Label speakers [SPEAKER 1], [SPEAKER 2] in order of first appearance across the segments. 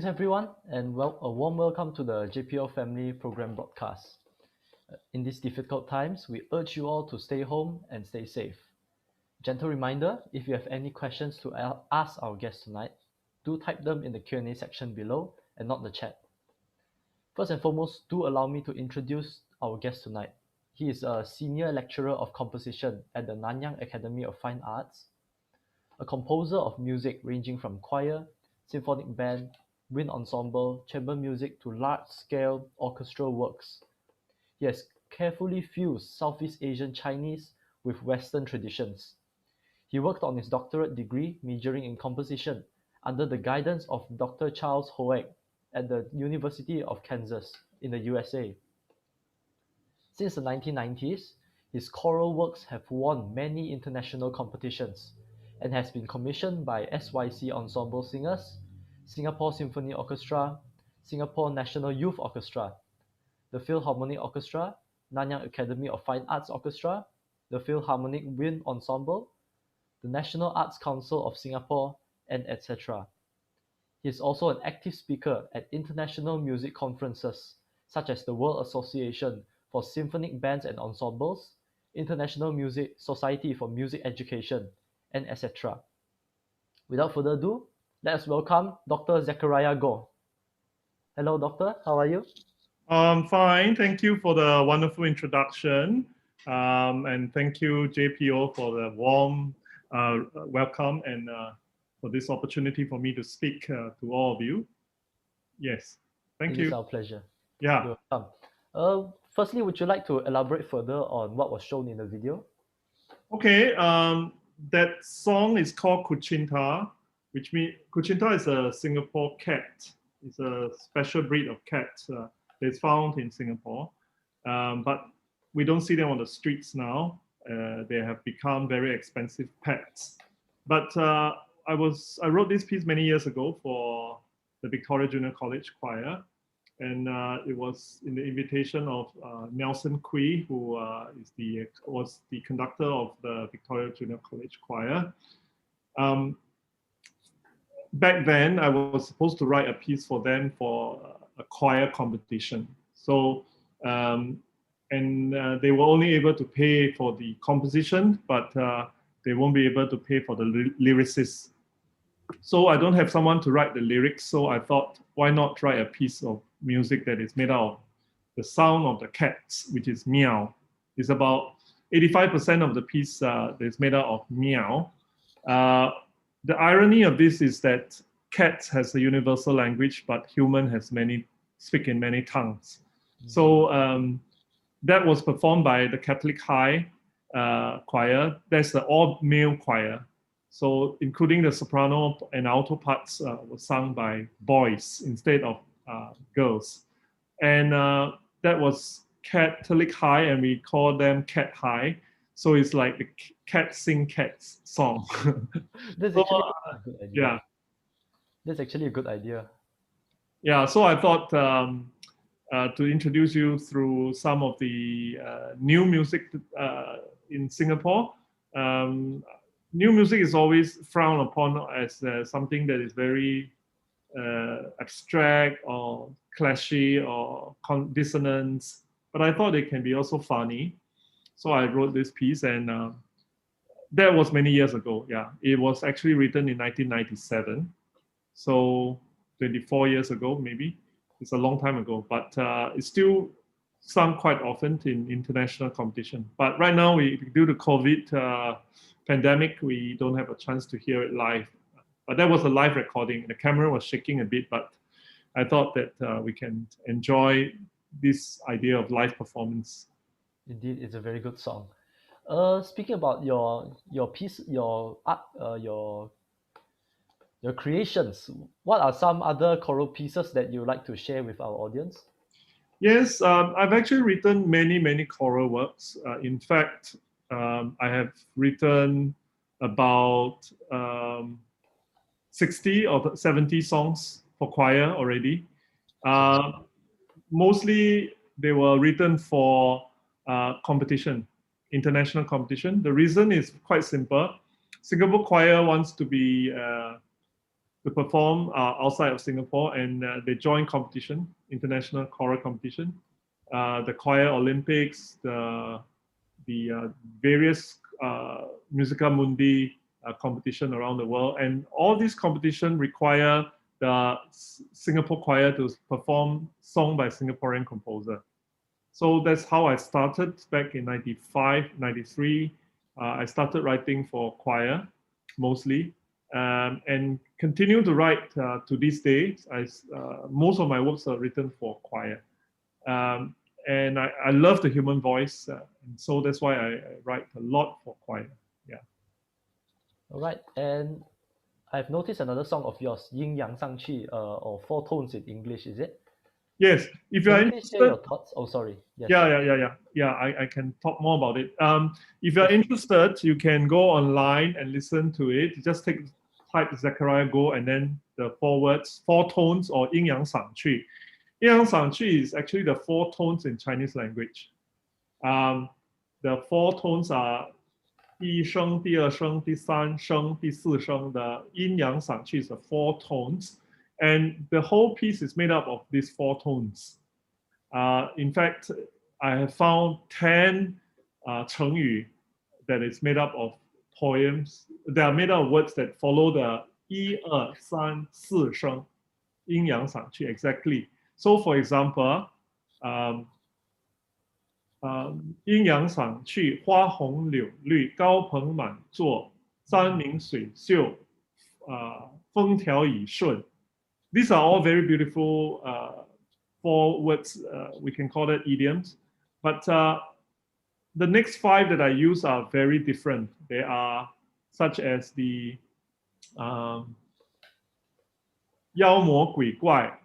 [SPEAKER 1] everyone, and a warm welcome to the JPO Family Program broadcast. In these difficult times, we urge you all to stay home and stay safe. Gentle reminder, if you have any questions to ask our guests tonight, do type them in the Q&A section below and not the chat. First and foremost, do allow me to introduce our guest tonight. He is a senior lecturer of composition at the Nanyang Academy of Fine Arts, a composer of music ranging from choir, symphonic band, wind ensemble, chamber music to large-scale orchestral works. He has carefully fused Southeast Asian Chinese with Western traditions. He worked on his doctorate degree majoring in composition under the guidance of Dr. Charles Hoek at the University of Kansas in the USA. Since the 1990s, his choral works have won many international competitions and has been commissioned by SYC Ensemble Singers, Singapore Symphony Orchestra, Singapore National Youth Orchestra, the Philharmonic Orchestra, Nanyang Academy of Fine Arts Orchestra, the Philharmonic Wind Ensemble, the National Arts Council of Singapore, and etc. He is also an active speaker at international music conferences such as the World Association for Symphonic Bands and Ensembles, International Music Society for Music Education, and etc. Without further ado, let us welcome Dr. Zechariah Goh. Hello, Doctor. How are you?
[SPEAKER 2] Fine. Thank you for the wonderful introduction. And thank you, JPO, for the warm welcome and for this opportunity for me to speak to all of you. Yes. Thank you.
[SPEAKER 1] It is our pleasure.
[SPEAKER 2] Yeah.
[SPEAKER 1] You're welcome. Firstly, would you like to elaborate further on what was shown in the video?
[SPEAKER 2] Okay. That song is called Kuchinta, which means Kuchinta is a Singapore cat. It's a special breed of cat that's found in Singapore. But we don't see them on the streets now. They have become very expensive pets. But I wrote this piece many years ago for the Victoria Junior College Choir. And it was in the invitation of Nelson Kui, who was the conductor of the Victoria Junior College Choir. Back then, I was supposed to write a piece for them for a choir competition. So, and they were only able to pay for the composition, but they won't be able to pay for the lyricists. So I don't have someone to write the lyrics, so I thought, why not write a piece of music that is made out of the sound of the cats, which is meow. It's about 85% of the piece that is made out of meow. The irony of this is that cats has a universal language, but human has speak in many tongues. Mm-hmm. So that was performed by the Catholic High choir. That's the all-male choir. So including the soprano and alto parts were sung by boys instead of girls. And that was Catholic High, and we call them Cat High. So it's like the cat sing cats song.
[SPEAKER 1] That's actually a good idea.
[SPEAKER 2] Yeah.
[SPEAKER 1] That's actually a good idea.
[SPEAKER 2] Yeah, so I thought to introduce you through some of the new music in Singapore. New music is always frowned upon as something that is very abstract or clashy or dissonance, but I thought it can be also funny. So I wrote this piece, and that was many years ago. Yeah, it was actually written in 1997. So 24 years ago, maybe. It's a long time ago, but it's still sung quite often in international competition. But right now, due to COVID pandemic, we don't have a chance to hear it live. But that was a live recording. The camera was shaking a bit, but I thought that we can enjoy this idea of live performance.
[SPEAKER 1] Indeed, it's a very good song. Speaking about your piece, your art, your creations, what are some other choral pieces that you like to share with our audience?
[SPEAKER 2] Yes, I've actually written many choral works. In fact, I have written about 60 or 70 songs for choir already. Mostly they were written for competition, international competition. The reason is quite simple. Singapore choir wants to be to perform outside of Singapore, and they joined competition, international choral competition, the choir Olympics, the various Musica Mundi competition around the world, and all these competitions require the Singapore choir to perform song by Singaporean composer. So that's how I started back in 95, 93. I started writing for choir mostly, and continue to write to this day. Most of my works are written for choir. And I love the human voice, and so that's why I write a lot for choir. Yeah.
[SPEAKER 1] All right, and I've noticed another song of yours, Yin Yang Sang Qi, or Four Tones in English, is it?
[SPEAKER 2] Yes. If you
[SPEAKER 1] Can
[SPEAKER 2] are
[SPEAKER 1] you please share your
[SPEAKER 2] interested,
[SPEAKER 1] thoughts? Oh, sorry. Yes.
[SPEAKER 2] yeah. I can talk more about it. If you're interested, you can go online and listen to it. Just type Zechariah Goh and then the 4 words, 4 tones, or Yin Yang Sang Qi. Yin Yang Sang Qi is actually the 4 tones in Chinese language. The 4 tones are 第一声、第二声、第三声、第四声. The Yin Yang Sang Qi is the 4 tones, and the whole piece is made up of these 4 tones. In fact, I have found 10 成语 that is made up of poems. They are made up of words that follow the 一二三四声 Yin Yang Sang Qi exactly. So, for example, 阴阳赏去，花红柳绿，高朋满座，山明水秀，风调雨顺. These are all very beautiful 4 words. We can call it idioms. But the next 5 that I use are very different. They are such as the 妖魔鬼怪，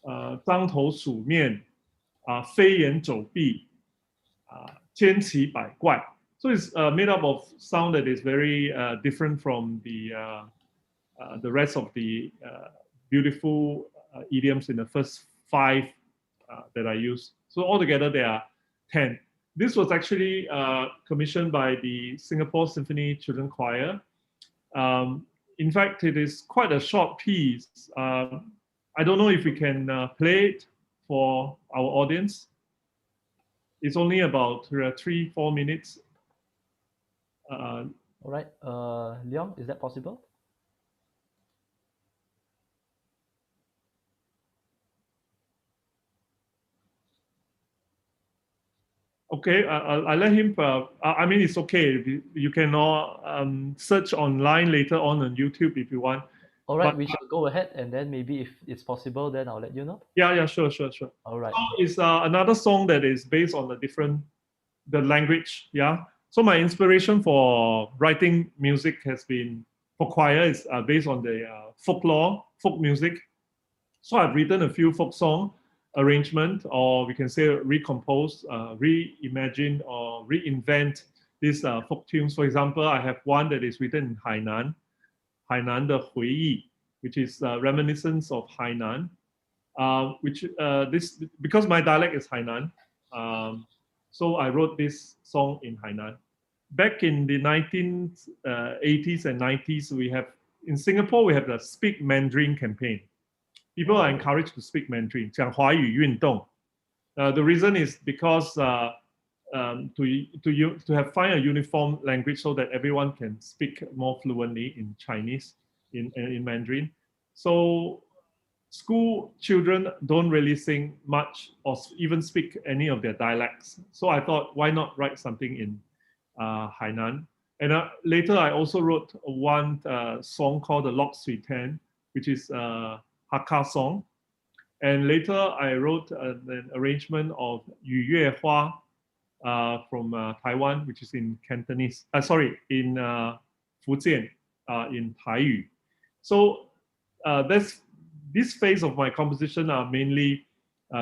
[SPEAKER 2] 獐头鼠面，飞檐走壁，千奇百怪. So it's made up of sound that is very different from the rest of the beautiful idioms in the first 5 that I use. So altogether there are 10. This was actually commissioned by the Singapore Symphony Children Choir. In fact, it is quite a short piece. I don't know if we can play it for our audience. It's only about 3-4 minutes.
[SPEAKER 1] All right, Leon, is that possible?
[SPEAKER 2] Okay, I'll let him. I mean, it's okay. You can search online later on YouTube if you want.
[SPEAKER 1] All right, we shall go ahead, and then maybe if it's possible, then I'll let you know.
[SPEAKER 2] Yeah, sure.
[SPEAKER 1] All right.
[SPEAKER 2] So it's another song that is based on the language. Yeah. So my inspiration for writing music has been for choir is based on the folklore, folk music. So I've written a few folk song arrangement, or we can say recompose, reimagine, or reinvent these folk tunes. For example, I have one that is written in Hainan, Hainan 的回忆, which is reminiscence of Hainan, because my dialect is Hainan, so I wrote this song in Hainan. Back in the 1980s and 90s, in Singapore, we have the Speak Mandarin campaign. People are encouraged to speak Mandarin, 讲华语运动. The reason is because to find a uniform language so that everyone can speak more fluently in Chinese, in Mandarin. So school children don't really sing much or even speak any of their dialects. So I thought, why not write something in Hainan? And later I also wrote one song called the Lok Sui Tan, which is Hakka song. And later I wrote an arrangement of Yu Yue Hua from Taiwan, which is in Cantonese. In Fujian, in Taiyu. So this phase of my composition are mainly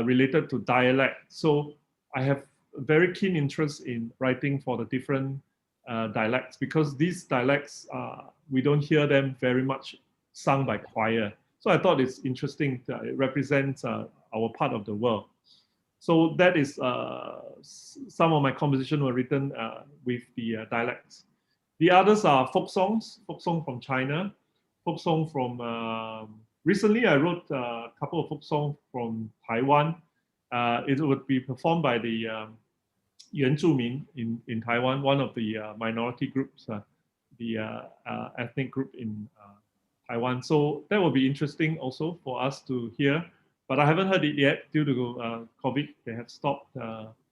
[SPEAKER 2] related to dialect. So I have a very keen interest in writing for the different dialects, because these dialects, we don't hear them very much sung by choir. So I thought it's interesting. It represents our part of the world. So that is some of my compositions were written with the dialects. The others are folk songs from China. folk song from recently. I wrote a couple of folk songs from Taiwan. It would be performed by the Yuan Zhumin in Taiwan, one of the minority groups, the ethnic group in Taiwan. So that will be interesting also for us to hear. But I haven't heard it yet due to COVID. They have stopped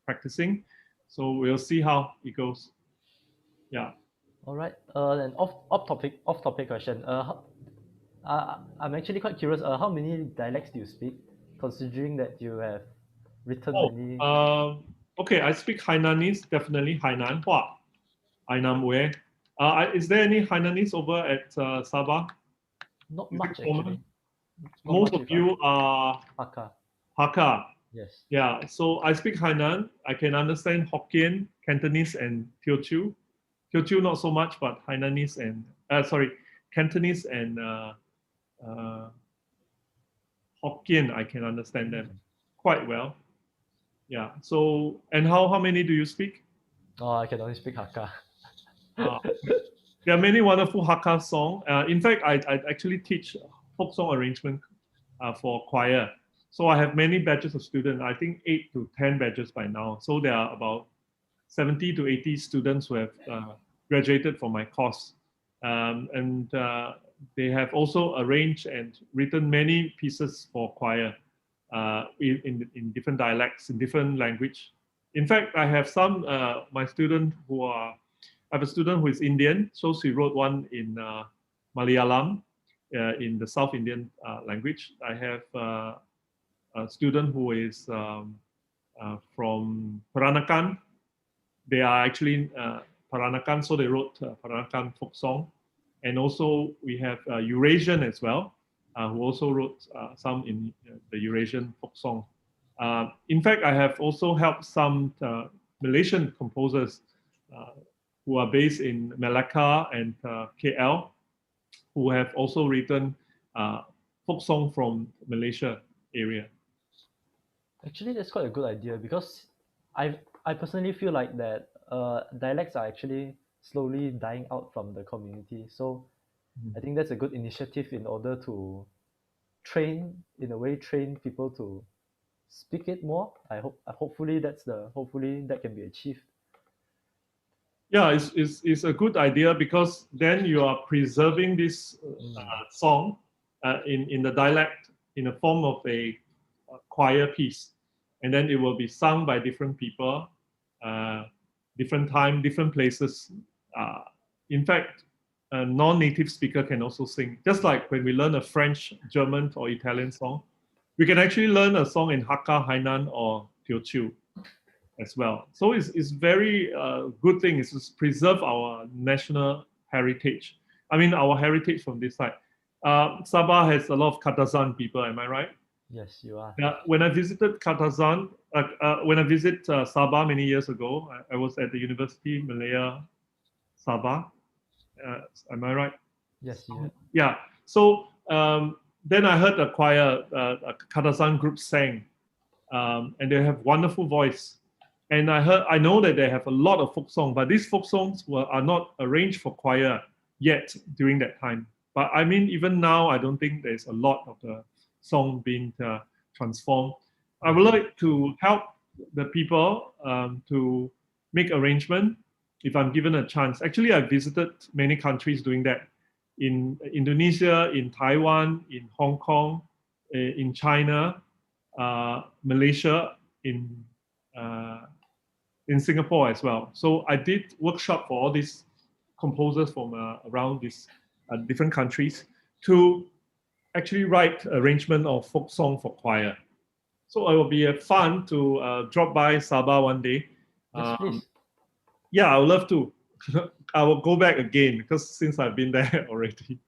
[SPEAKER 2] practicing. So we'll see how it goes. Yeah.
[SPEAKER 1] All right. An off topic question. I'm actually quite curious. How many dialects do you speak? Considering that you have written
[SPEAKER 2] Oh,
[SPEAKER 1] many.
[SPEAKER 2] okay. I speak Hainanese, definitely Hainan Hua, Hainan Wei. Is there any Hainanese over at Sabah?
[SPEAKER 1] Not
[SPEAKER 2] Is
[SPEAKER 1] much
[SPEAKER 2] it common?
[SPEAKER 1] actually. Not
[SPEAKER 2] Most
[SPEAKER 1] much
[SPEAKER 2] of
[SPEAKER 1] with
[SPEAKER 2] you are
[SPEAKER 1] Hakka.
[SPEAKER 2] Hakka.
[SPEAKER 1] Yes.
[SPEAKER 2] Yeah, so I speak Hainan. I can understand Hokkien, Cantonese, and Teochew. Teochew not so much, but Hainanese and Cantonese and Hokkien, I can understand them quite well. Yeah. So, and how many do you speak?
[SPEAKER 1] Oh, I can only speak Hakka.
[SPEAKER 2] Uh, there are many wonderful Hakka songs. In fact, I actually teach folk song arrangement for choir. So I have many batches of students. I think 8 to 10 batches by now. So there are about 70 to 80 students who have graduated from my course. And they have also arranged and written many pieces for choir in different dialects, in different language. In fact, I have some, my student who are, I have a student who is Indian, so she wrote one in Malayalam, in the South Indian language. I have a student who is from Peranakan. They are actually Peranakan, so they wrote Peranakan folk song. And also we have Eurasian as well, who also wrote some in the Eurasian folk song. In fact, I have also helped some Malaysian composers who are based in Malacca and KL, who have also written folk song from Malaysia area.
[SPEAKER 1] Actually, that's quite a good idea because I personally feel like that dialects are actually slowly dying out from the community. So I think that's a good initiative in order to train people to speak it more. Hopefully that can be achieved.
[SPEAKER 2] Yeah, it's a good idea because then you are preserving this song in the dialect in the form of a choir piece, and then it will be sung by different people, different time, different places. In fact, a non-native speaker can also sing. Just like when we learn a French, German, or Italian song, we can actually learn a song in Hakka, Hainan, or Teochew as well. So it's very good thing is to preserve our national heritage. I mean, our heritage from this side. Sabah has a lot of Katazan people, am I right?
[SPEAKER 1] Yes, you are.
[SPEAKER 2] When I visited Katazan, when I visited Sabah many years ago, I was at the University Malaya Sabah. Am I right?
[SPEAKER 1] Yes, you.
[SPEAKER 2] Yeah. So then I heard a choir, a Katazan group sang, and they have wonderful voice. And I know that they have a lot of folk songs, but these folk songs are not arranged for choir yet during that time. But I mean, even now, I don't think there's a lot of the song being transformed. I would like to help the people to make arrangement if I'm given a chance. Actually, I visited many countries doing that. In Indonesia, in Taiwan, in Hong Kong, in China, Malaysia, in Singapore as well. So I did workshop for all these composers from around these different countries to actually write arrangement of folk song for choir. So it will be fun to drop by Sabah one day.
[SPEAKER 1] Yes, please.
[SPEAKER 2] Yeah, I would love to. I will go back again because since I've been there already.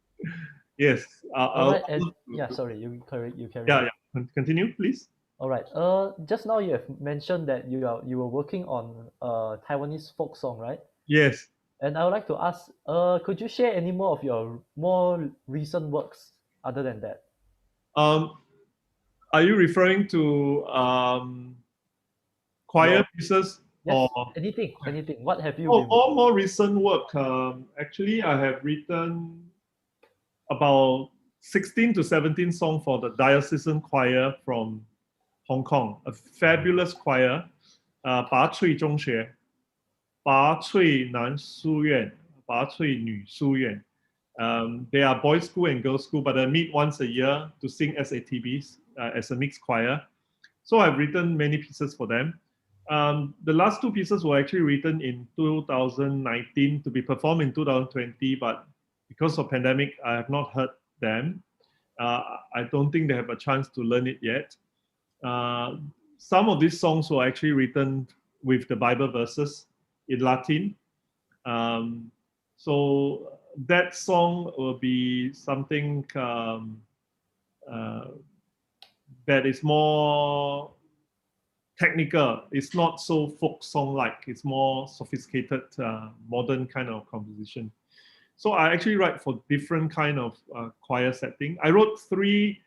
[SPEAKER 2] Yes.
[SPEAKER 1] All right. Yeah, sorry, you carry
[SPEAKER 2] Yeah,
[SPEAKER 1] on.
[SPEAKER 2] yeah. Continue, please.
[SPEAKER 1] All right. Just now you have mentioned that you were working on Taiwanese folk song, right?
[SPEAKER 2] Yes.
[SPEAKER 1] And I would like to ask, could you share any more of your more recent works other than that?
[SPEAKER 2] Are you referring to choir pieces
[SPEAKER 1] Yes,
[SPEAKER 2] or
[SPEAKER 1] anything. What have you been?
[SPEAKER 2] all more recent work? Actually, I have written about 16 to 17 songs for the diocesan choir from Hong Kong, a fabulous choir, 拔萃中学, 拔萃男书院, 拔萃女书院. They are boys' school and girls' school, but they meet once a year to sing SATBs as a mixed choir. So I've written many pieces for them. The last two pieces were actually written in 2019 to be performed in 2020, but because of pandemic, I have not heard them. I don't think they have a chance to learn it yet. Some of these songs were actually written with the Bible verses in Latin. So that song will be something that is more technical. It's not so folk song-like. It's more sophisticated, modern kind of composition. So I actually write for different kind of choir setting. I wrote three.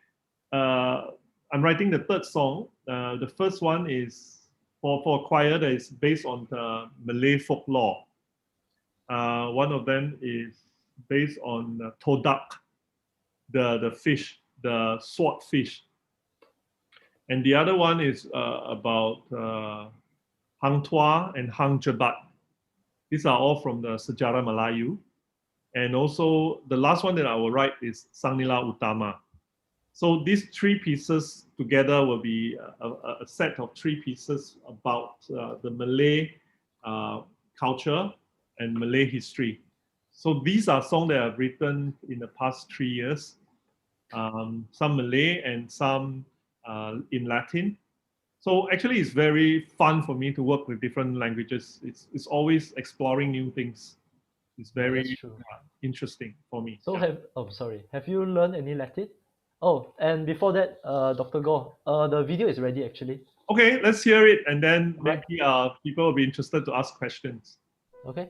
[SPEAKER 2] I'm writing the third song. The first one is for a choir that is based on the Malay folklore. One of them is based on todak, the fish, the swordfish. And the other one is about Hang Tuah and Hang Jebat. These are all from the Sejarah Melayu. And also the last one that I will write is Sang Nila Utama. So these three pieces together will be a set of three pieces about the Malay culture and Malay history. So these are songs that I've written in the past 3 years, some Malay and some in Latin. So actually it's very fun for me to work with different languages. It's always exploring new things. It's very interesting for me.
[SPEAKER 1] So have you learned any Latin? Oh, and before that, Dr. Goh, the video is ready actually.
[SPEAKER 2] Okay, let's hear it, and then maybe people will be interested to ask questions.
[SPEAKER 1] Okay.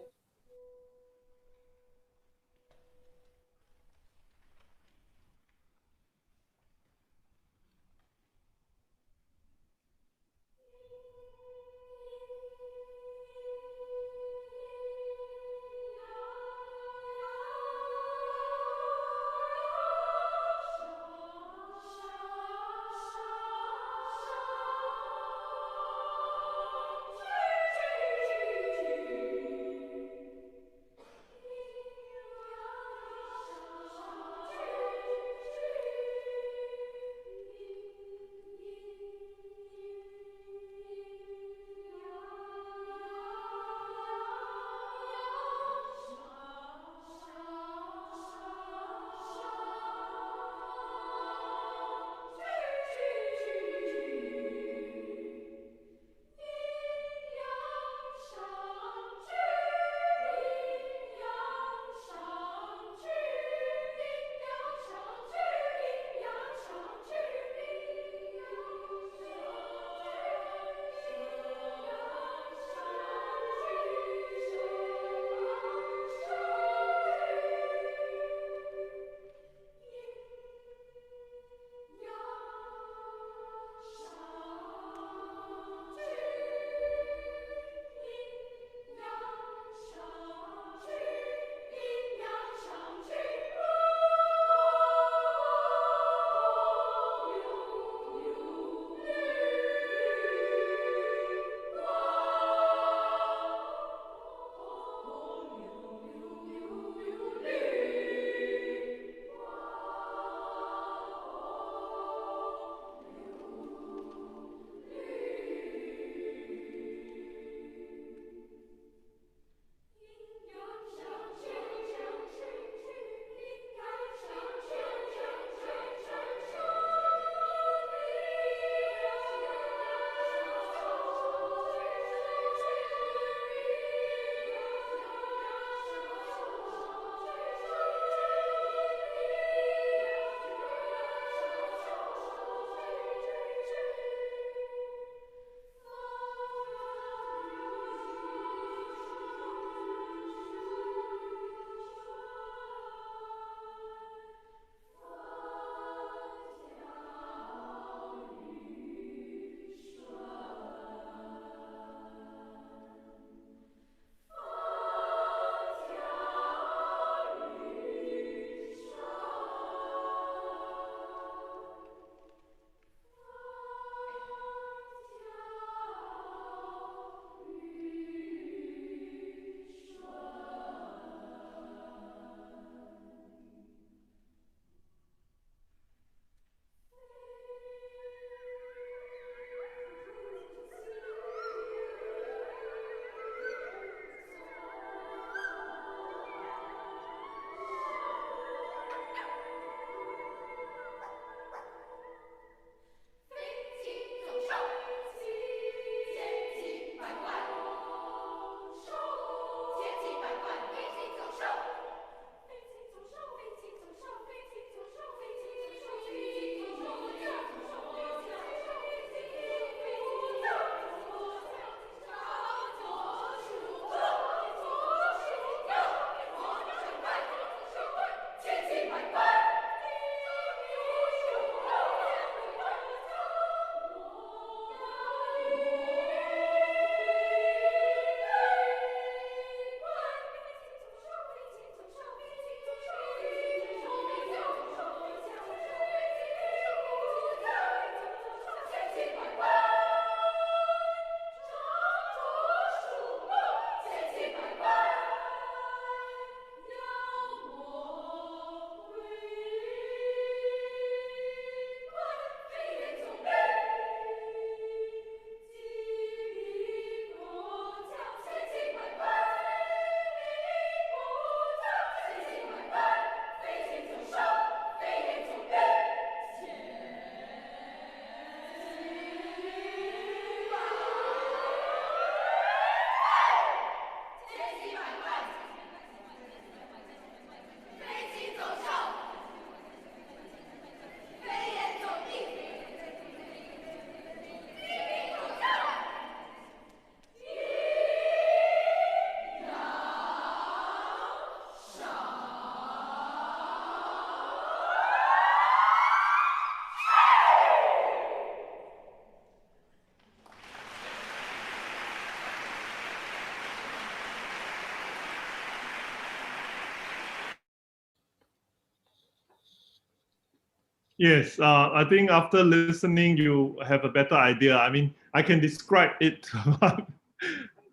[SPEAKER 2] Yes, I think after listening, you have a better idea. I mean, I can describe it, but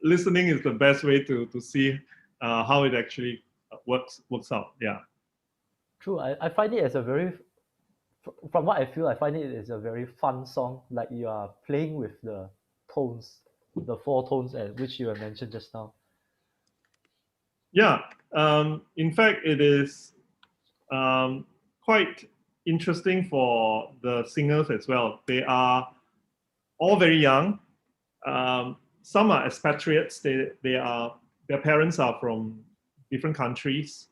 [SPEAKER 2] listening is the best way to see how it actually works out. Yeah.
[SPEAKER 1] True, I find it as a very, from what I feel, I find it is a very fun song. Like you are playing with the tones, the four tones, which you have mentioned just now.
[SPEAKER 2] Yeah. In fact, it is quite interesting for the singers as well. They are all very young. Some are expatriates. Their parents are from different countries,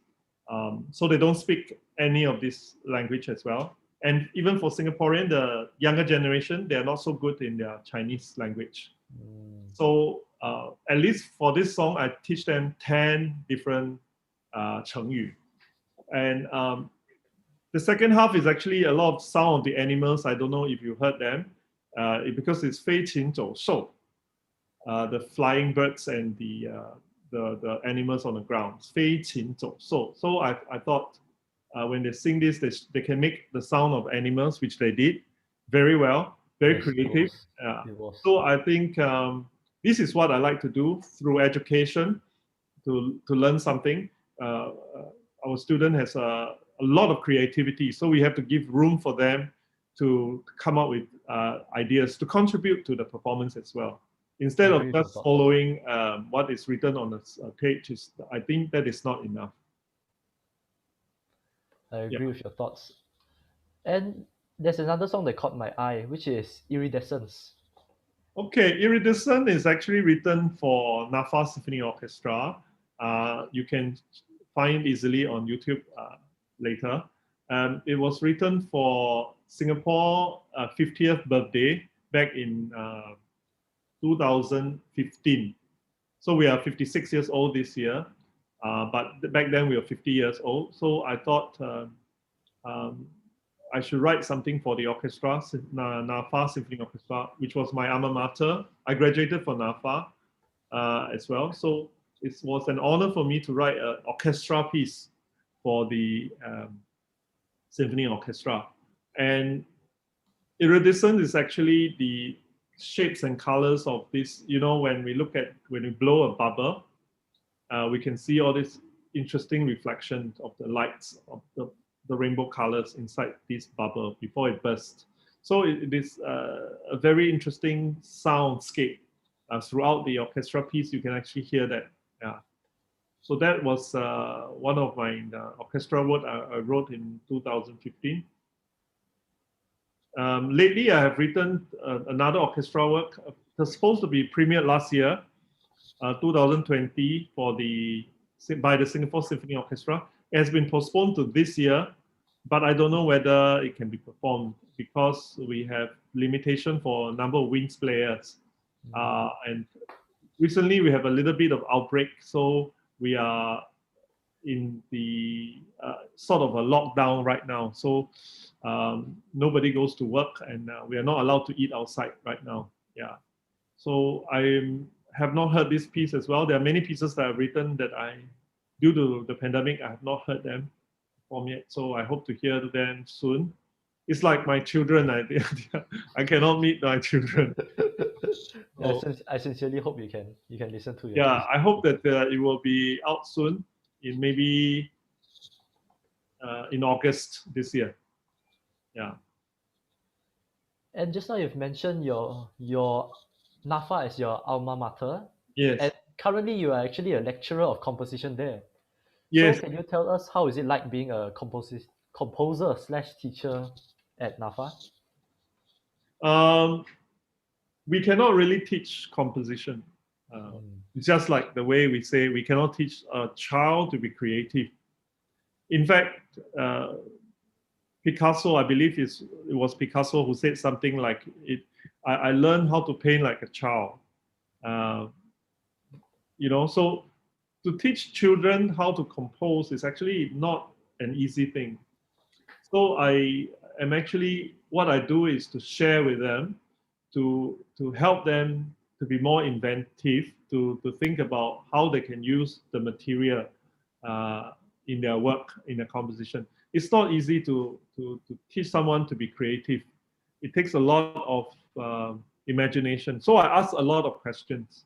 [SPEAKER 2] so they don't speak any of this language as well. And even for Singaporean, the younger generation, they are not so good in their Chinese language. So at least for this song, I teach them 10 different 成语. And the second half is actually a lot of sound of the animals. I don't know if you heard them, because it's 飞禽走兽, the flying birds and the animals on the ground. 飞禽走兽. So I thought when they sing this, they can make the sound of animals, which they did very well, very
[SPEAKER 1] Yes,
[SPEAKER 2] creative.
[SPEAKER 1] it was.
[SPEAKER 2] So I think this is what I like to do through education, to learn something. Our student has a lot of creativity, so we have to give room for them to come up with ideas to contribute to the performance as well. Instead of just following what is written on the page, I think that is not enough.
[SPEAKER 1] I agree with your thoughts. And there's another song that caught my eye, which is Iridescence.
[SPEAKER 2] Okay, Iridescence is actually written for NAFA Symphony Orchestra. You can find easily on YouTube later. It was written for Singapore 50th birthday back in 2015. So we are 56 years old this year, but back then we were 50 years old. So I thought I should write something for the orchestra, NAFA Symphony Orchestra, which was my alma mater. I graduated from NAFA as well. So it was an honor for me to write an orchestra piece for the symphony orchestra. And Iridescence is actually the shapes and colors of this. You know, when we blow a bubble, we can see all this interesting reflection of the lights of the rainbow colors inside this bubble before it bursts. So it is a very interesting soundscape. Throughout the orchestra piece, you can actually hear that. Yeah. So that was one of my orchestra work I wrote in 2015. Lately, I have written another orchestra work. It was supposed to be premiered last year, 2020, by the Singapore Symphony Orchestra. It has been postponed to this year, but I don't know whether it can be performed because we have limitation for a number of winds players. And recently, we have a little bit of outbreak, so we are in the sort of a lockdown right now. So nobody goes to work, and we are not allowed to eat outside right now. Yeah. So I have not heard this piece as well. There are many pieces that I've written that due to the pandemic, I have not heard them perform yet. So I hope to hear them soon. It's like my children. I cannot meet my children.
[SPEAKER 1] So, I sincerely hope you can listen to your
[SPEAKER 2] yeah,
[SPEAKER 1] piece.
[SPEAKER 2] I hope that it will be out soon, in maybe in August this year. Yeah.
[SPEAKER 1] And just now you've mentioned your NAFA as your alma mater.
[SPEAKER 2] Yes.
[SPEAKER 1] And currently you are actually a lecturer of composition there.
[SPEAKER 2] Yes.
[SPEAKER 1] So can you tell us how is it like being a composer/teacher at NAFA?
[SPEAKER 2] We cannot really teach composition. Just like the way we say we cannot teach a child to be creative. In fact, Picasso, I believe it was Picasso who said something like, I learned how to paint like a child. So to teach children how to compose is actually not an easy thing. So what I do is to share with them, to help them to be more inventive, to think about how they can use the material in their work, in their composition. it's not easy to teach someone to be creative. It takes a lot of imagination. So I ask a lot of questions.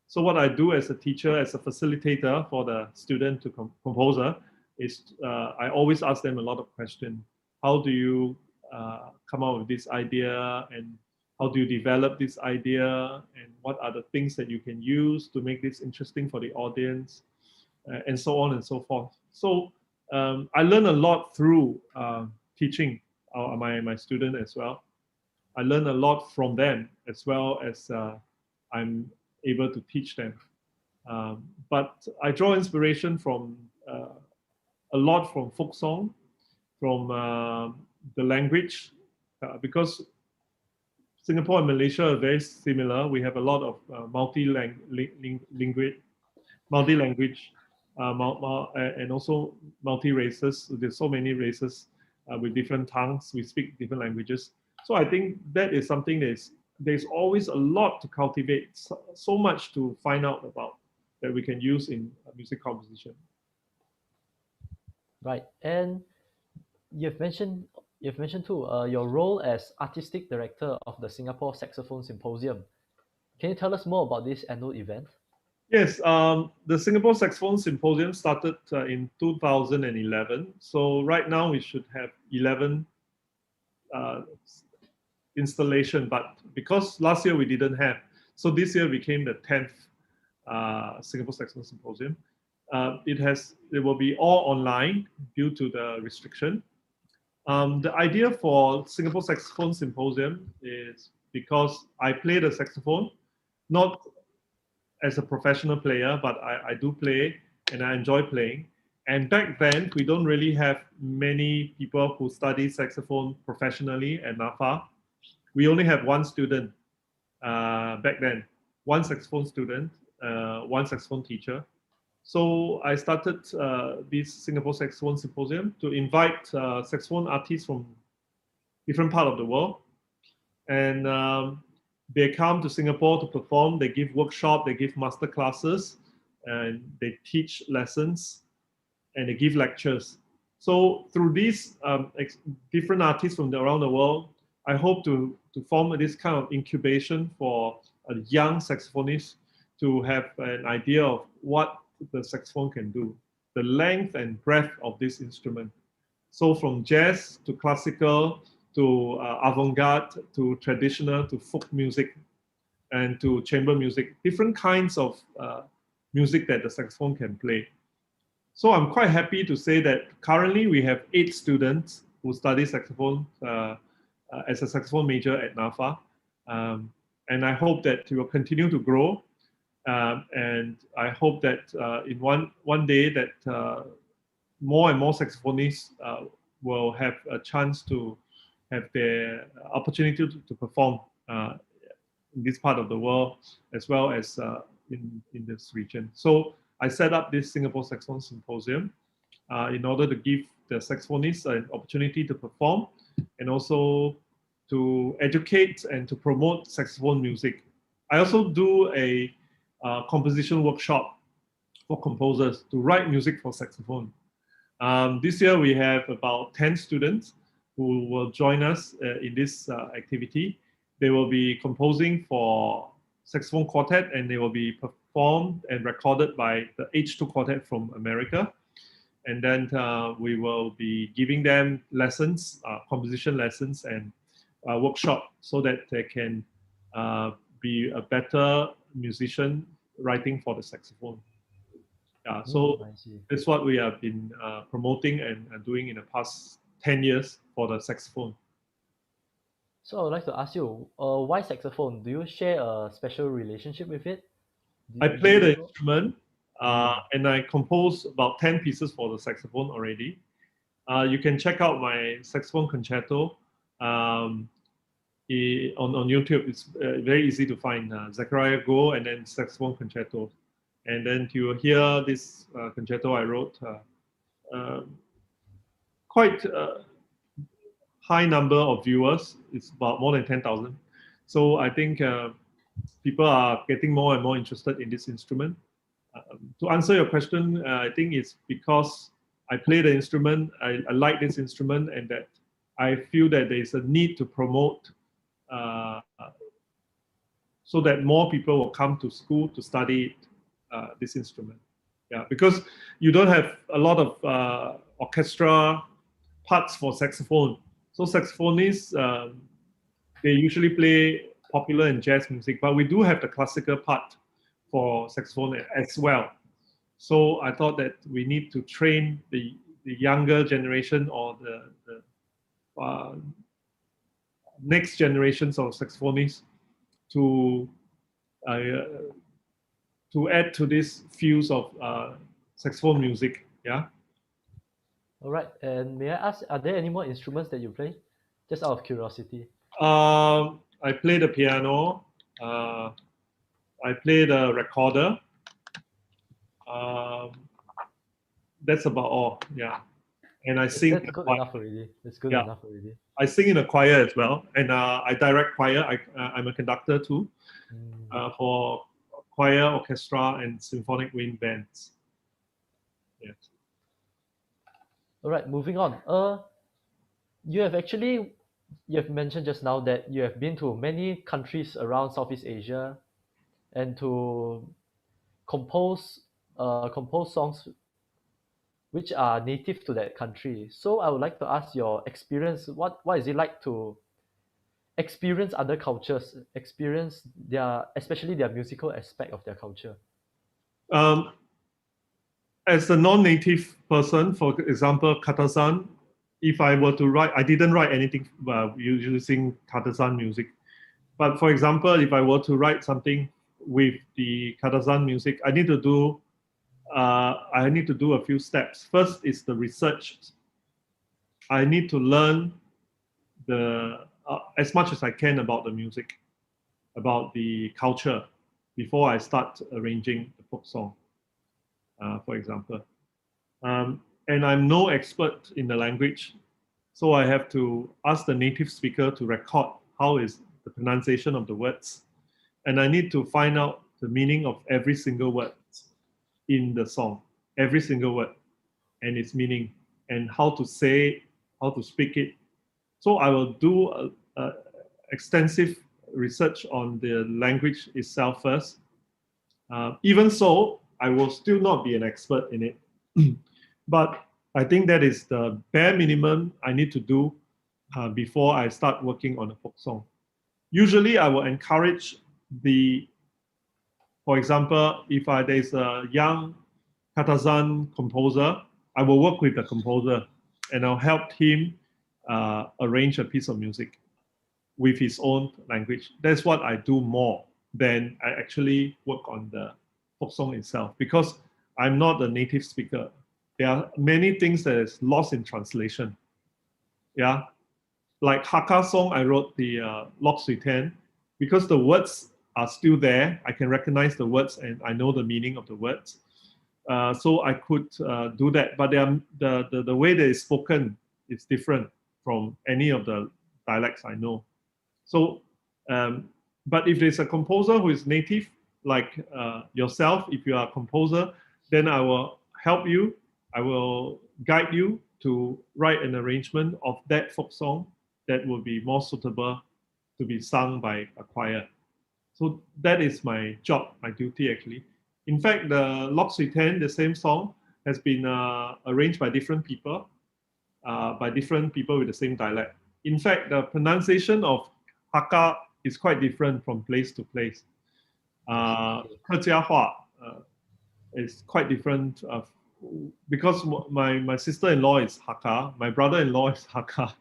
[SPEAKER 2] So what I do as a teacher, as a facilitator for the student to composer, is I always ask them a lot of questions. How do you come up with this idea, and how do you develop this idea, and what are the things that you can use to make this interesting for the audience, and so on and so forth. So I learn a lot through teaching my student as well. I learn a lot from them as well as I'm able to teach them. But I draw inspiration from a lot from folk song, from the language, because Singapore and Malaysia are very similar. We have a lot of multi-language, and also multi-races. There's so many races with different tongues. We speak different languages. So I think that is something there's always a lot to cultivate, so much to find out about that we can use in music composition.
[SPEAKER 1] Right, and you've mentioned too your role as artistic director of the Singapore Saxophone Symposium. Can you tell us more about this annual event?
[SPEAKER 2] Yes, the Singapore Saxophone Symposium started in 2011. So right now we should have 11 installation, but because last year we didn't have, so this year became the 10th Singapore Saxophone Symposium. It will be all online due to the restriction. The idea for Singapore Saxophone Symposium is because I play the saxophone, not as a professional player, but I do play and I enjoy playing. And back then, we don't really have many people who study saxophone professionally at NAFA. We only have one student back then, one saxophone student, one saxophone teacher. So I started this Singapore Saxophone Symposium to invite saxophone artists from different parts of the world. And they come to Singapore to perform, they give workshops, they give master classes, and they teach lessons, and they give lectures. So through these different artists from around the world, I hope to form this kind of incubation for a young saxophonist to have an idea of what the saxophone can do, the length and breadth of this instrument. So from jazz to classical to avant-garde to traditional to folk music and to chamber music, different kinds of music that the saxophone can play. So I'm quite happy to say that currently we have 8 students who study saxophone as a saxophone major at NAFA. And I hope that it will continue to grow. And I hope that in one day that more and more saxophonists will have a chance to have the opportunity to perform in this part of the world as well as in this region. So I set up this Singapore Saxophone Symposium in order to give the saxophonists an opportunity to perform and also to educate and to promote saxophone music. I also do a composition workshop for composers to write music for saxophone. This year we have about 10 students who will join us in this activity. They will be composing for saxophone quartet, and they will be performed and recorded by the H2 quartet from America. And then we will be giving them lessons, composition lessons and workshop so that they can be a better musician writing for the saxophone. So that's what we have been promoting and doing in the past 10 years for the saxophone.
[SPEAKER 1] So I would like to ask you, why saxophone? Do you share a special relationship with it?
[SPEAKER 2] I play the instrument and I compose about 10 pieces for the saxophone already. You can check out my saxophone concerto on YouTube. It's very easy to find Zechariah Goh and then saxophone concerto. And then to hear this concerto I wrote, quite high number of viewers. It's about more than 10,000. So I think people are getting more and more interested in this instrument. To answer your question, I think it's because I play the instrument, I like this instrument, and that I feel that there is a need to promote so that more people will come to school to study this instrument. Yeah, because you don't have a lot of orchestra parts for saxophone. So saxophonists, they usually play popular and jazz music, but we do have the classical part for saxophone as well. So I thought that we need to train the younger generation or the next generations of saxophonists to uh, to add to this fields of saxophone music. Yeah.
[SPEAKER 1] All right. And may I ask, are there any more instruments that you play? Just out of curiosity.
[SPEAKER 2] I play the piano. I play the recorder. Um, that's about all. Yeah. And I sing.
[SPEAKER 1] That's good enough already. That's good
[SPEAKER 2] Yeah.
[SPEAKER 1] enough already.
[SPEAKER 2] I sing in a choir as well, and I direct choir. I'm a conductor too for choir, orchestra, and symphonic wind bands. Yes.
[SPEAKER 1] All right, moving on. You have mentioned just now that you have been to many countries around Southeast Asia, and to compose compose songs which are native to that country. So I would like to ask your experience. What is it like to experience other cultures, experience their, especially their musical aspect of their culture?
[SPEAKER 2] Um, as a non-native person, for example, Katasan, if I were to write, I didn't write anything using Katasan music. But for example, if I were to write something with the Katasan music, I need to do a few steps. First is the research. I need to learn as much as I can about the music, about the culture, before I start arranging the folk song, for example. And I'm no expert in the language, so I have to ask the native speaker to record how is the pronunciation of the words, and I need to find out the meaning of every single word in the song, every single word, and its meaning, and how to say, how to speak it. So I will do extensive research on the language itself first. Even so, I will still not be an expert in it. But I think that is the bare minimum I need to do before I start working on a folk song. Usually, I will encourage for example, if there's a young Katazan composer, I will work with the composer and I'll help him arrange a piece of music with his own language. That's what I do more than I actually work on the folk song itself, because I'm not a native speaker. There are many things that is lost in translation. Yeah, like Hakka song, I wrote the Lok Sui Ten, because the words are still there. I can recognize the words and I know the meaning of the words. So I could do that, but the way that it's spoken is different from any of the dialects I know. So, but if there's a composer who is native, like yourself, if you are a composer, then I will help you. I will guide you to write an arrangement of that folk song that will be more suitable to be sung by a choir. So that is my job, my duty actually. In fact, the Lok Sui Ten, the same song, has been arranged by different people with the same dialect. In fact, the pronunciation of Hakka is quite different from place to place. Kejiahua is quite different because my sister-in-law is Hakka, my brother-in-law is Hakka,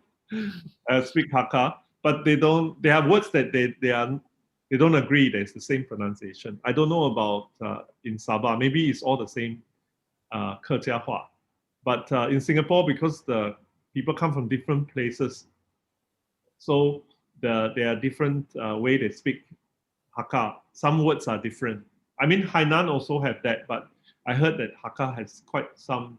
[SPEAKER 2] speak Hakka, but they have words that they don't agree that it's the same pronunciation. I don't know about in Sabah, maybe it's all the same Kejiahua. But in Singapore, because the people come from different places, so there are different way they speak Hakka. Some words are different. I mean, Hainan also have that, but I heard that Hakka has quite some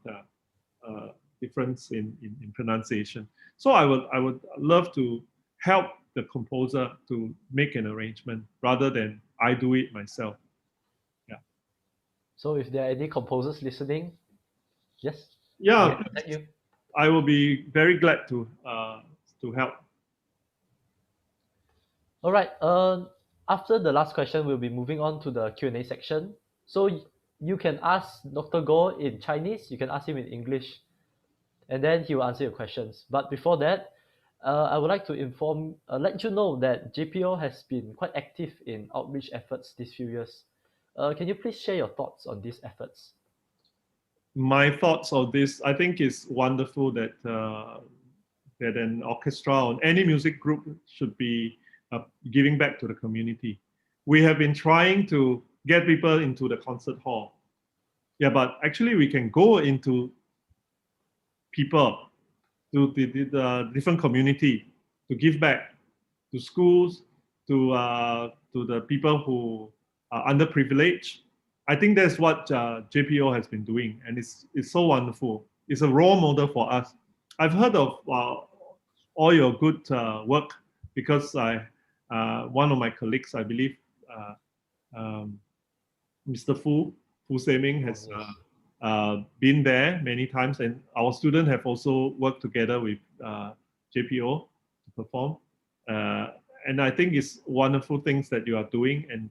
[SPEAKER 2] difference in pronunciation. So I would love to help the composer to make an arrangement rather than I do it myself. Yeah.
[SPEAKER 1] So if there are any composers listening, yes.
[SPEAKER 2] Yeah,
[SPEAKER 1] Contact you.
[SPEAKER 2] I will be very glad to help.
[SPEAKER 1] All right. After the last question, we'll be moving on to the Q&A section. So you can ask Dr. Goh in Chinese, you can ask him in English, and then he will answer your questions. But before that, I would like to let you know that JPO has been quite active in outreach efforts these few years. Can you please share your thoughts on these efforts?
[SPEAKER 2] My thoughts on this, I think it's wonderful that that an orchestra or any music group should be giving back to the community. We have been trying to get people into the concert hall. Yeah, but actually we can go into people, to the different community, to give back to schools, to the people who are underprivileged. I think that's what JPO has been doing, and it's so wonderful. It's a role model for us. I've heard of all your good work because one of my colleagues, I believe, um, Mr. Fu Seming has
[SPEAKER 1] Yes.
[SPEAKER 2] been there many times, and our students have also worked together with JPO to perform. Uh, and I think it's wonderful things that you are doing, and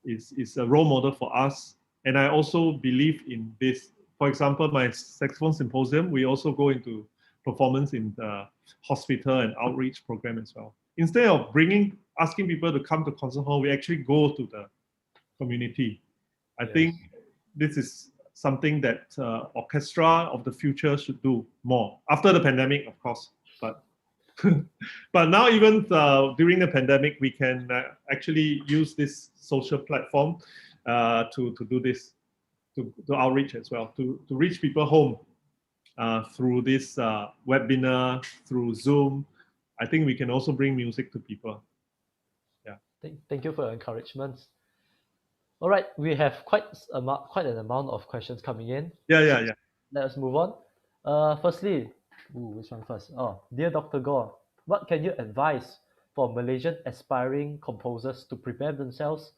[SPEAKER 2] is a role model for us. And I also believe in this. For example, my saxophone symposium, we also go into performance in the hospital and outreach program as well. Instead of asking people to come to concert hall, we actually go to the community. I
[SPEAKER 1] Yes.
[SPEAKER 2] think this is something that orchestra of the future should do more after the pandemic, of course. But but now even during the pandemic, we can actually use this social platform to do this, to outreach as well, to reach people home through this webinar, through Zoom. I think we can also bring music to people. Yeah.
[SPEAKER 1] Thank you for your encouragement. All right, we have quite an amount of questions coming in.
[SPEAKER 2] Yeah,
[SPEAKER 1] So
[SPEAKER 2] yeah, yeah.
[SPEAKER 1] let us move on. Firstly, which one first? Oh, dear Dr. Gore, what can you advise for Malaysian aspiring composers to prepare themselves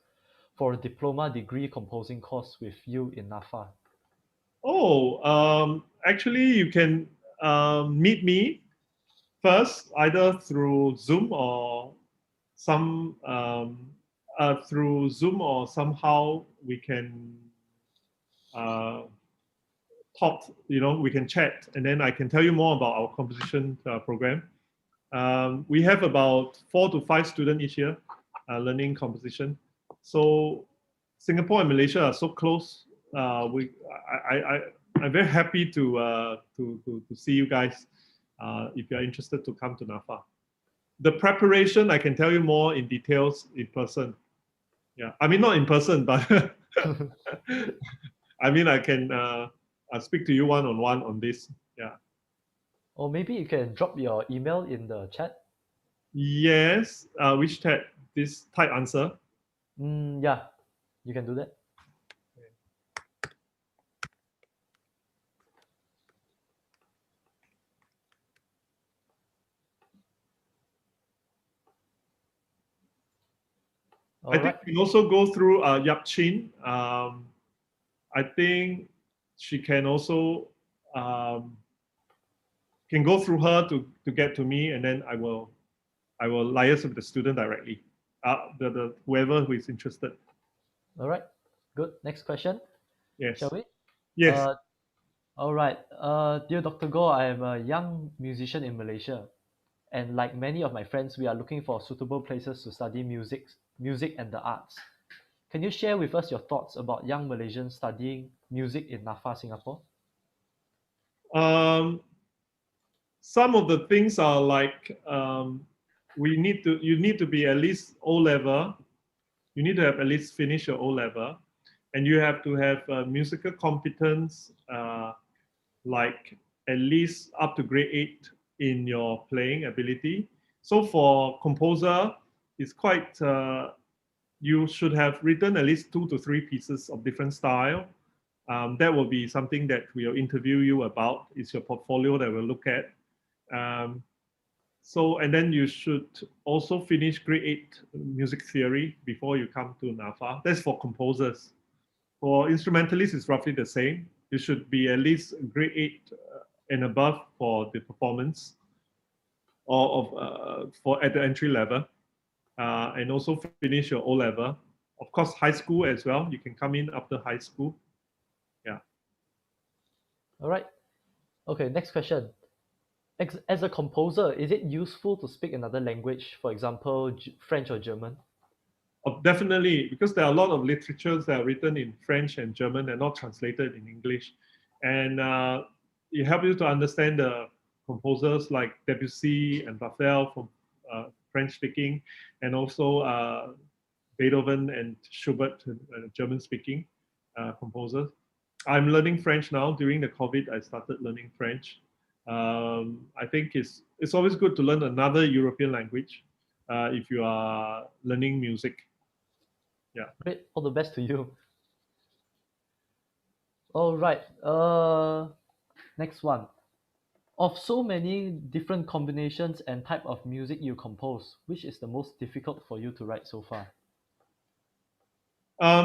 [SPEAKER 1] for a diploma degree composing course with you in NAFA?
[SPEAKER 2] Oh, actually, you can meet me first, either through Zoom or through Zoom, or somehow we can uh, talk. We can chat, and then I can tell you more about our composition program. We have about 4 to 5 students each year learning composition. So Singapore and Malaysia are so close. I'm very happy to see you guys if you're interested to come to NAFA. The preparation, I can tell you more in details in person. Yeah, I mean, not in person, but I mean, I can speak to you one-on-one on this. Yeah.
[SPEAKER 1] Or maybe you can drop your email in the chat.
[SPEAKER 2] Yes. Which type? This type answer.
[SPEAKER 1] Yeah, you can do that.
[SPEAKER 2] I
[SPEAKER 1] All
[SPEAKER 2] think
[SPEAKER 1] right.
[SPEAKER 2] we can also go through Yap Chin. I think she can also can go through her to get to me, and then I will liaise with the student directly. The whoever who is interested.
[SPEAKER 1] All right. Good. Next question. Shall
[SPEAKER 2] Yes.
[SPEAKER 1] we?
[SPEAKER 2] Yes.
[SPEAKER 1] Uh, all right. Dear Dr. Goh, I am a young musician in Malaysia, and like many of my friends, we are looking for suitable places to study music and the arts. Can you share with us your thoughts about young Malaysians studying music in NAFA Singapore?
[SPEAKER 2] Um, some of the things are like you need to be at least O level. You need to have at least finished your O level, and you have to have musical competence, like at least up to grade 8 in your playing ability. So for composer, it's quite you should have written at least 2 to 3 pieces of different style. That will be something that we'll interview you about. It's your portfolio that we'll look at. Um, and then you should also finish grade 8 music theory before you come to NAFA. That's for composers. For instrumentalists, it's roughly the same. you should be at least grade 8 and above for the performance, or for at the entry level, and also finish your O level. Of course, high school as well. You can come in after high school. Yeah.
[SPEAKER 1] All right. Okay, next question. As a composer, is it useful to speak another language, for example, French or German?
[SPEAKER 2] Definitely, because there are a lot of literatures that are written in French and German and not translated in English. And it helps you to understand the composers like Debussy and Ravel from French speaking, and also Beethoven and Schubert, German speaking composers. I'm learning French now. During the COVID, I started learning French. I think it's always good to learn another European language if you are learning music. Yeah.
[SPEAKER 1] Great. All the best to you. All right. Next one. Of so many different combinations and type of music you compose, which is the most difficult for you to write so far?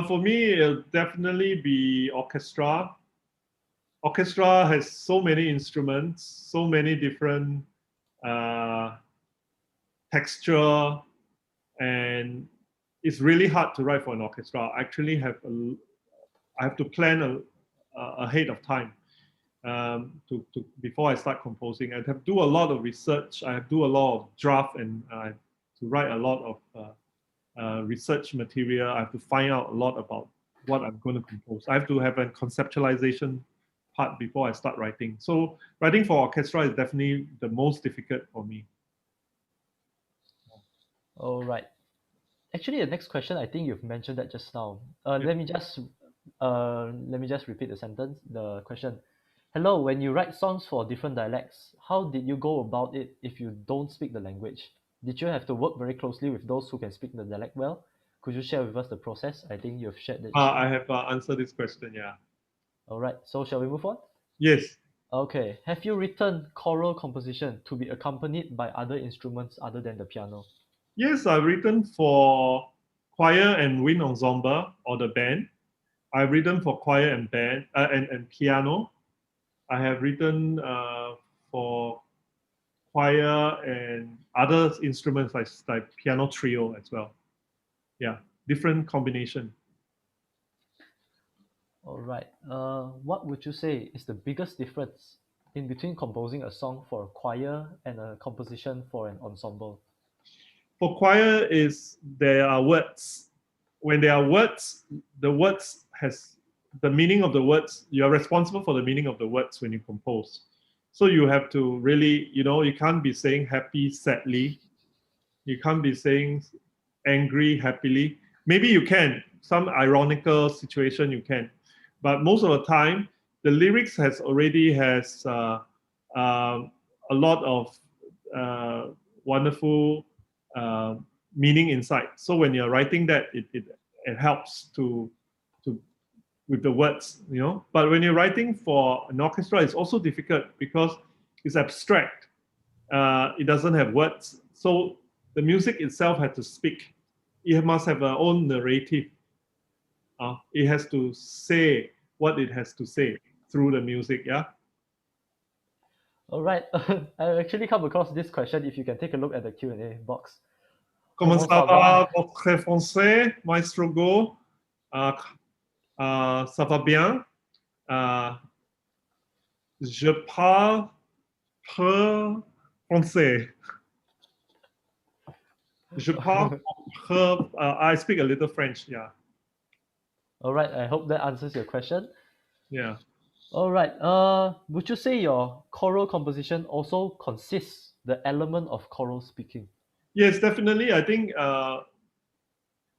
[SPEAKER 2] For me, it'll definitely be orchestra. Orchestra has so many instruments, so many different texture, and it's really hard to write for an orchestra. I actually I have to plan ahead of time to before I start composing. I have to do a lot of research. I have to do a lot of draft, and I have to write a lot of research material. I have to find out a lot about what I'm going to compose. I have to have a conceptualization part before I start writing. So writing for orchestra is definitely the most difficult for me.
[SPEAKER 1] All right. Actually, the next question, I think you've mentioned that just now. Let me just repeat the sentence, the question. Hello, when you write songs for different dialects, how did you go about it if you don't speak the language? Did you have to work very closely with those who can speak the dialect well? Could you share with us the process? I think you've shared that.
[SPEAKER 2] I have answered this question, yeah.
[SPEAKER 1] All right, so shall we move on?
[SPEAKER 2] Yes.
[SPEAKER 1] Okay, have you written choral composition to be accompanied by other instruments other than the piano?
[SPEAKER 2] Yes, I've written for choir and wind ensemble or the band. I've written for choir and band and piano. I have written for choir and other instruments like piano trio as well. Yeah, different combination.
[SPEAKER 1] All right. What would you say is the biggest difference in between composing a song for a choir and a composition for an ensemble?
[SPEAKER 2] For choir is there are words. When there are words, the words has the meaning of the words. You are responsible for the meaning of the words when you compose. So you have to really, you can't be saying happy sadly. You can't be saying angry happily. Maybe you can. Some ironical situation you can. But most of the time, the lyrics already has a lot of wonderful meaning inside. So when you're writing that, it helps to with the words, But when you're writing for an orchestra, it's also difficult because it's abstract. It doesn't have words. So the music itself has to speak. It must have its own narrative. It has to say what it has to say through the music, yeah?
[SPEAKER 1] All right. I actually come across this question. If you can take a look at the Q&A box.
[SPEAKER 2] Comment ça va, votre français, Maestro Goh? Ça va bien. Je parle peu français. Je parle peu, I speak a little French, yeah.
[SPEAKER 1] All right. I hope that answers your question.
[SPEAKER 2] Yeah.
[SPEAKER 1] All right. Would you say your choral composition also consists the element of choral speaking?
[SPEAKER 2] Yes, definitely. I think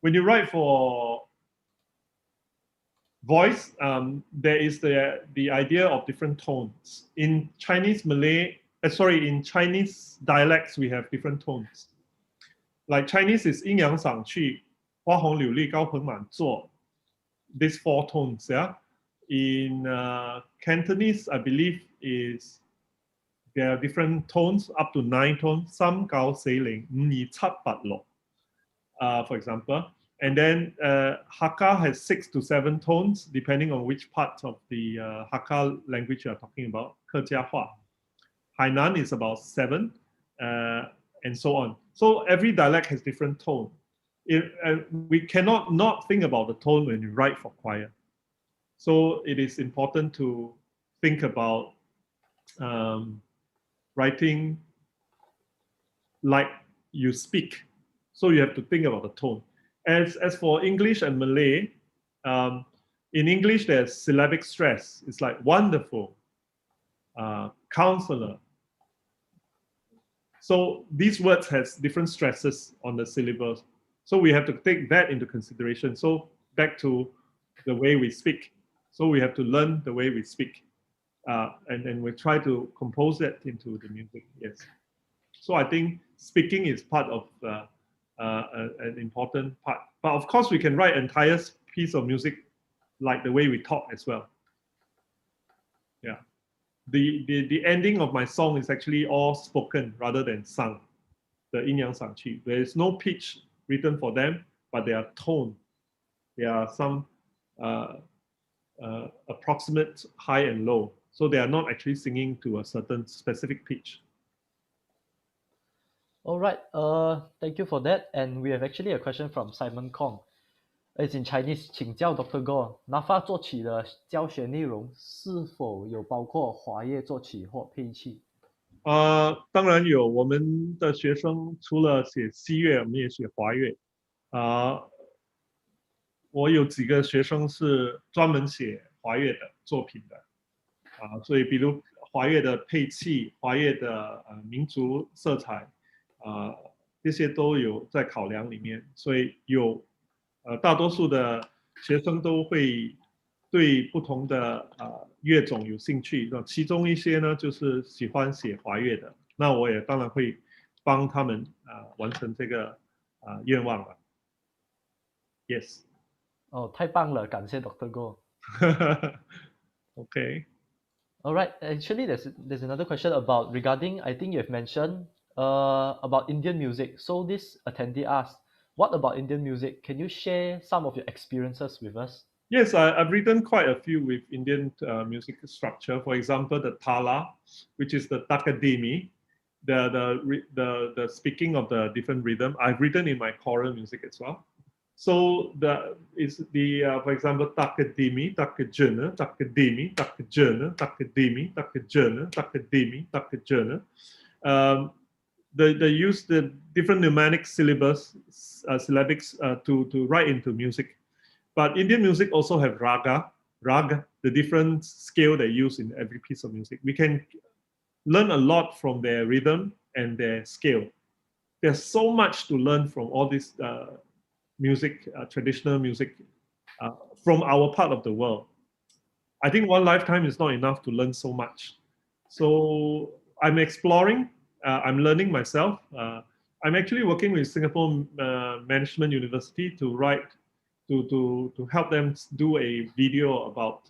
[SPEAKER 2] when you write for voice, there is the idea of different tones. In Chinese, in Chinese dialects, we have different tones. Like Chinese is 阴阳赏去, 花红柳绿高朋满座. These 4 tones, yeah. In Cantonese, I believe there are different tones, up to 9 tones. Some Gao Seiling, Ni Chat Bat Lo, for example. And then Hakka has 6 to 7 tones, depending on which part of the Hakka language you are talking about. Kejiahua. Hainan is about 7, and so on. So every dialect has different tone. We cannot not think about the tone when you write for choir. So it is important to think about writing like you speak. So you have to think about the tone. As for English and Malay, in English there's syllabic stress. It's like wonderful, counselor. So these words has different stresses on the syllables. So we have to take that into consideration. So back to the way we speak. So we have to learn the way we speak. And then we try to compose that into the music, yes. So I think speaking is part of an important part. But of course, we can write entire piece of music like the way we talk as well. Yeah. The ending of my song is actually all spoken rather than sung. The yin yang sang qi. There is no pitch written for them, but they are tone. There are some approximate high and low. So they are not actually singing to a certain specific pitch.
[SPEAKER 1] All right. Thank you for that. And we have actually a question from Simon Kong. It's in Chinese. 请教 Dr. Goh, NAFA 作曲的教学内容是否有包括华乐作曲或配器？
[SPEAKER 2] 当然有。我们的学生除了写西乐，我们也写华乐。我有几个学生是专门写华乐的作品的。所以比如华乐的配器、华乐的民族色彩，这些都有在考量里面。所以有大多数的学生都会对不同的乐种有兴趣。那其中一些呢，就是喜欢写华乐的。那我也当然会帮他们完成这个愿望了。Yes。
[SPEAKER 1] 哦，太棒了，感谢 Dr. Goh。Okay. All right. Actually, there's another question about regarding. I think you've mentioned about Indian music. So this attendee asked, "What about Indian music? Can you share some of your experiences with us?"
[SPEAKER 2] Yes, I've written quite a few with Indian music structure. For example, the Tala, which is the Takadimi, the speaking of the different rhythm. I've written in my choral music as well. So for example, Takadimi, Takajana, Takadimi, Takajana, Takadimi, Takajana, Takadimi, Takajana. They use the different pneumatic syllabics to write into music. But Indian music also have raga, the different scale they use in every piece of music. We can learn a lot from their rhythm and their scale. There's so much to learn from all this music, traditional music from our part of the world. I think one lifetime is not enough to learn so much. So I'm exploring, I'm learning myself. I'm actually working with Singapore Management University to write, to help them do a video about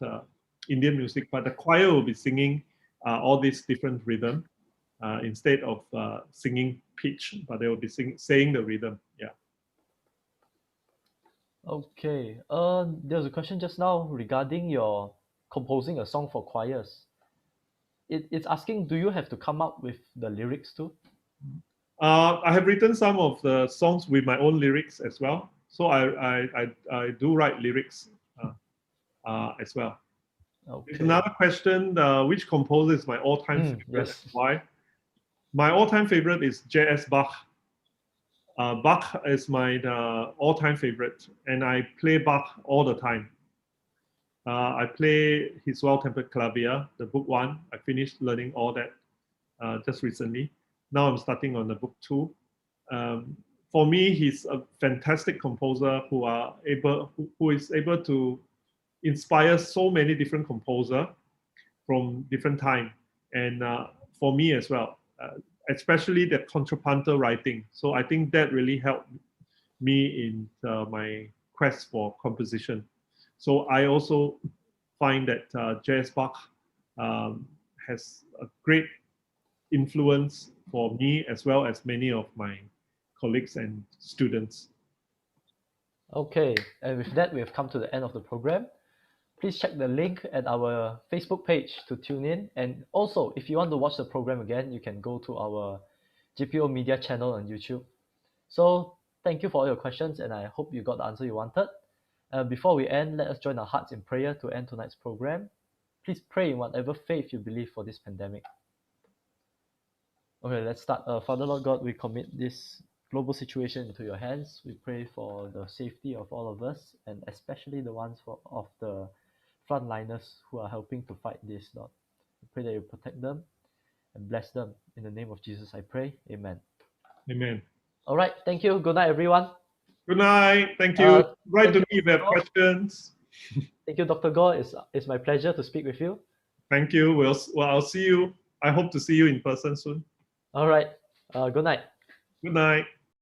[SPEAKER 2] Indian music, but the choir will be singing all these different rhythm instead of singing pitch, but they will be saying the rhythm. Yeah.
[SPEAKER 1] Okay. There's a question just now regarding your composing a song for choirs. It's asking, do you have to come up with the lyrics too?
[SPEAKER 2] I have written some of the songs with my own lyrics as well. So I do write lyrics as well.
[SPEAKER 1] Okay.
[SPEAKER 2] There's another question, which composer is my all-time favorite?
[SPEAKER 1] Yes.
[SPEAKER 2] Why? My all-time favorite is J.S. Bach. Bach is my all-time favorite, and I play Bach all the time. I play his Well-Tempered Clavier, the book 1. I finished learning all that just recently. Now I'm starting on the book 2. For me, he's a fantastic composer who is able to inspire so many different composers from different time, and for me as well, especially the contrapuntal writing. So I think that really helped me in my quest for composition. So I also find that J.S. Bach has a great influence for me as well as many of my colleagues and students.
[SPEAKER 1] Okay, and with that, we have come to the end of the program. Please check the link at our Facebook page to tune in. And also, if you want to watch the program again, you can go to our GPO Media channel on YouTube. So thank you for all your questions, and I hope you got the answer you wanted. Before we end, let us join our hearts in prayer to end tonight's program. Please pray in whatever faith you believe for this pandemic. Okay, let's start. Father Lord God, we commit this global situation into your hands. We pray for the safety of all of us, and especially the ones of the frontliners who are helping to fight this, Lord. We pray that you protect them and bless them. In the name of Jesus, I pray. Amen.
[SPEAKER 2] Amen.
[SPEAKER 1] All right, thank you. Good night, everyone.
[SPEAKER 2] Good night. Thank you. Write to me if you have questions.
[SPEAKER 1] Thank you, Dr. Goh. It's my pleasure to speak with you.
[SPEAKER 2] Thank you. Well, I'll see you. I hope to see you in person soon.
[SPEAKER 1] All right. Good night.
[SPEAKER 2] Good night.